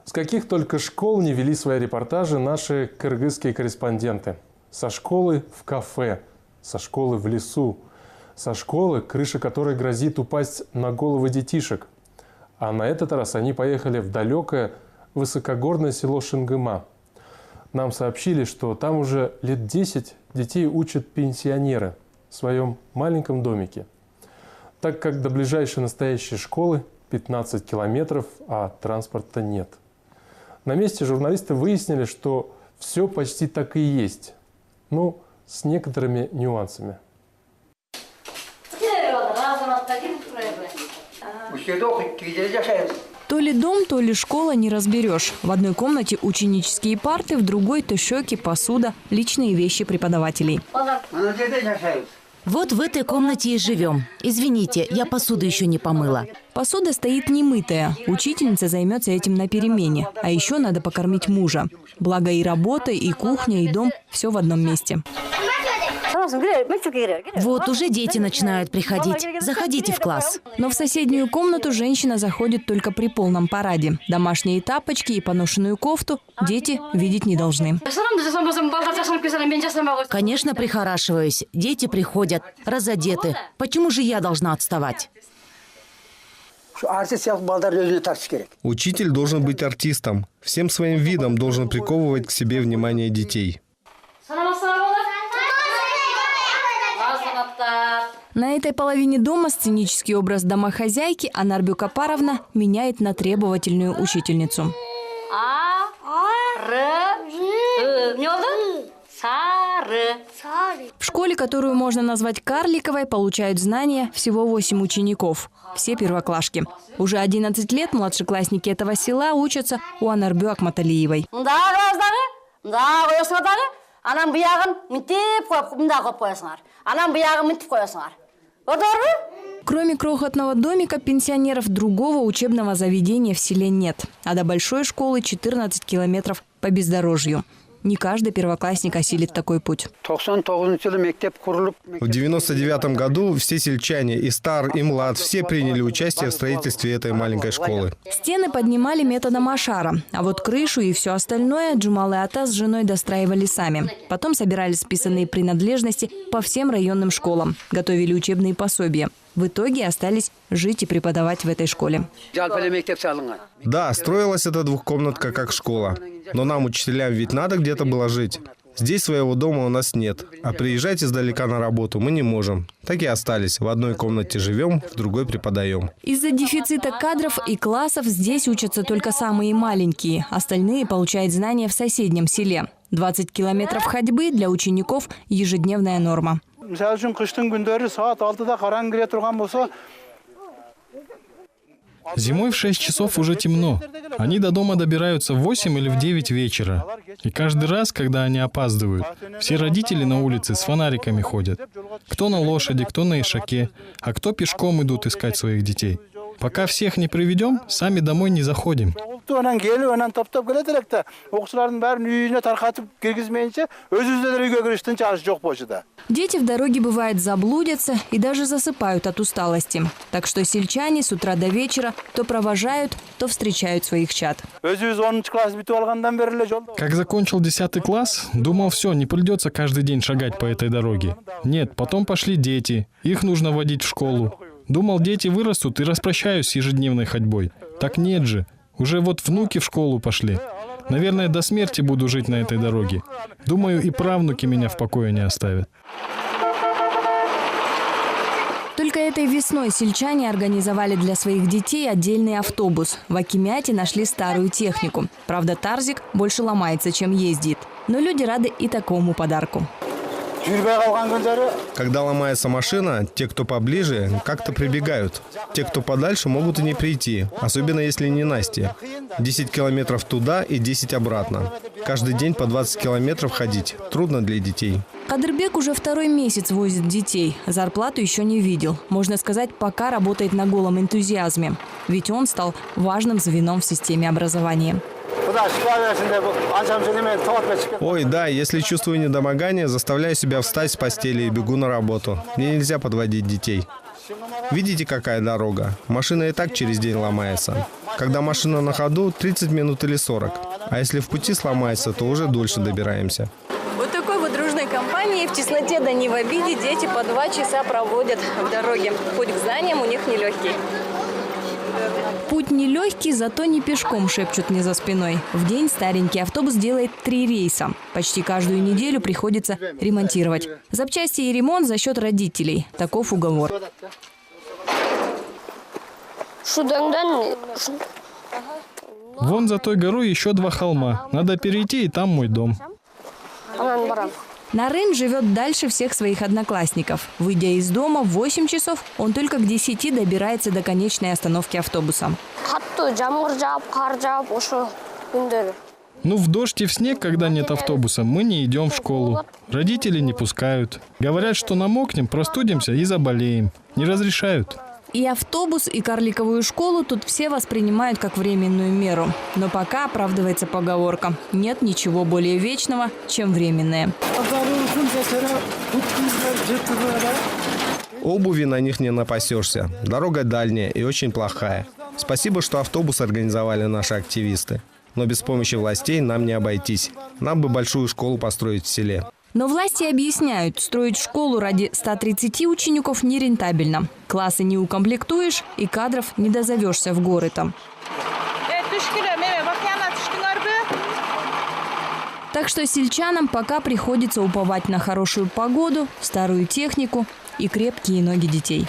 С каких только школ не вели свои репортажи наши кыргызские корреспонденты. Со школы в кафе, со школы в лесу, со школы, крыша которой грозит упасть на головы детишек. А на этот раз они поехали в далекое высокогорное село Шынгыма. Нам сообщили, что там уже лет 10 детей учат пенсионеры в своем маленьком домике. Так как до ближайшей настоящей школы 15 километров, а транспорта нет. На месте журналисты выяснили, что все почти так и есть. Ну, с некоторыми нюансами. То ли дом, то ли школа не разберешь. В одной комнате ученические парты, в другой тощёки, посуда, личные вещи преподавателей. Вот в этой комнате и живем. Извините, я посуду еще не помыла. Посуда стоит немытая. Учительница займется этим на перемене. А еще надо покормить мужа. Благо и работа, и кухня, и дом – все в одном месте. Вот уже дети начинают приходить. Заходите в класс. Но в соседнюю комнату женщина заходит только при полном параде. Домашние тапочки и поношенную кофту дети видеть не должны. Конечно, прихорашиваюсь. Дети приходят, разодеты. Почему же я должна отставать? Учитель должен быть артистом. Всем своим видом должен приковывать к себе внимание детей. На этой половине дома сценический образ домохозяйки Анарбю Капаровна меняет на требовательную учительницу. В школе, которую можно назвать карликовой, получают знания всего 8 учеников. Все первоклашки. Уже 11 лет младшеклассники этого села учатся у Анарбю Акматалиевой. Кроме крохотного домика, пенсионеров другого учебного заведения в селе нет. А до большой школы 14 километров по бездорожью. Не каждый первоклассник осилит такой путь. В 1999 году все сельчане, и стар, и млад, все приняли участие в строительстве этой маленькой школы. Стены поднимали методом ашара, а вот крышу и все остальное Джумалы Ата с женой достраивали сами. Потом собирали списанные принадлежности по всем районным школам, готовили учебные пособия. В итоге остались жить и преподавать в этой школе. Да, строилась эта двухкомнатка как школа. Но нам, учителям, ведь надо где-то было жить. Здесь своего дома у нас нет. А приезжать издалека на работу мы не можем. Так и остались. В одной комнате живем, в другой преподаем. Из-за дефицита кадров и классов здесь учатся только самые маленькие. Остальные получают знания в соседнем селе. 20 километров ходьбы для учеников – ежедневная норма. Зимой в 6 часов уже темно. Они до дома добираются в 8 или в 9 вечера. И каждый раз, когда они опаздывают, все родители на улице с фонариками ходят. Кто на лошади, кто на ишаке, а кто пешком идут искать своих детей. Пока всех не приведем, сами домой не заходим. Дети в дороге, бывает, заблудятся и даже засыпают от усталости. Так что сельчане с утра до вечера то провожают, то встречают своих чад. Как закончил 10 класс, думал, все, не придется каждый день шагать по этой дороге. Нет, потом пошли дети, их нужно водить в школу. Думал, дети вырастут и распрощаюсь с ежедневной ходьбой. Так нет же. Уже вот внуки в школу пошли. Наверное, до смерти буду жить на этой дороге. Думаю, и правнуки меня в покое не оставят. Только этой весной сельчане организовали для своих детей отдельный автобус. В Акимяте нашли старую технику. Правда, Тарзик больше ломается, чем ездит. Но люди рады и такому подарку. Когда ломается машина, те, кто поближе, как-то прибегают. Те, кто подальше, могут и не прийти, особенно если не Настя. 10 километров туда и 10 обратно. Каждый день по 20 километров ходить. Трудно для детей. Кадырбек уже 2-й месяц возит детей. Зарплату еще не видел. Можно сказать, пока работает на голом энтузиазме. Ведь он стал важным звеном в системе образования. Ой, да, если чувствую недомогание, заставляю себя встать с постели и бегу на работу. Мне нельзя подводить детей. Видите, какая дорога? Машина и так через день ломается. Когда машина на ходу, 30 минут или 40. А если в пути сломается, то уже дольше добираемся. Вот такой вот дружной компанией в тесноте да не в обиде дети по 2 часа проводят в дороге. Путь к знаниям у них нелегкий. Путь нелегкий, зато не пешком, шепчут мне за спиной. В день старенький автобус делает 3 рейса. Почти каждую неделю приходится ремонтировать. Запчасти и ремонт за счет родителей. Таков уговор. Вон за той горой еще 2 холма. Надо перейти, и там мой дом. Нарын живет дальше всех своих одноклассников. Выйдя из дома в 8 часов, он только к 10 добирается до конечной остановки автобуса. Ну, в дождь и в снег, когда нет автобуса, мы не идем в школу. Родители не пускают. Говорят, что намокнем, простудимся и заболеем. Не разрешают. И автобус, и карликовую школу тут все воспринимают как временную меру. Но пока оправдывается поговорка: нет ничего более вечного, чем временное. Обуви на них не напасешься. Дорога дальняя и очень плохая. Спасибо, что автобус организовали наши активисты. Но без помощи властей нам не обойтись. Нам бы большую школу построить в селе. Но власти объясняют, строить школу ради 130 учеников нерентабельно. Классы не укомплектуешь и кадров не дозовешься в горы там. Так что сельчанам пока приходится уповать на хорошую погоду, старую технику и крепкие ноги детей.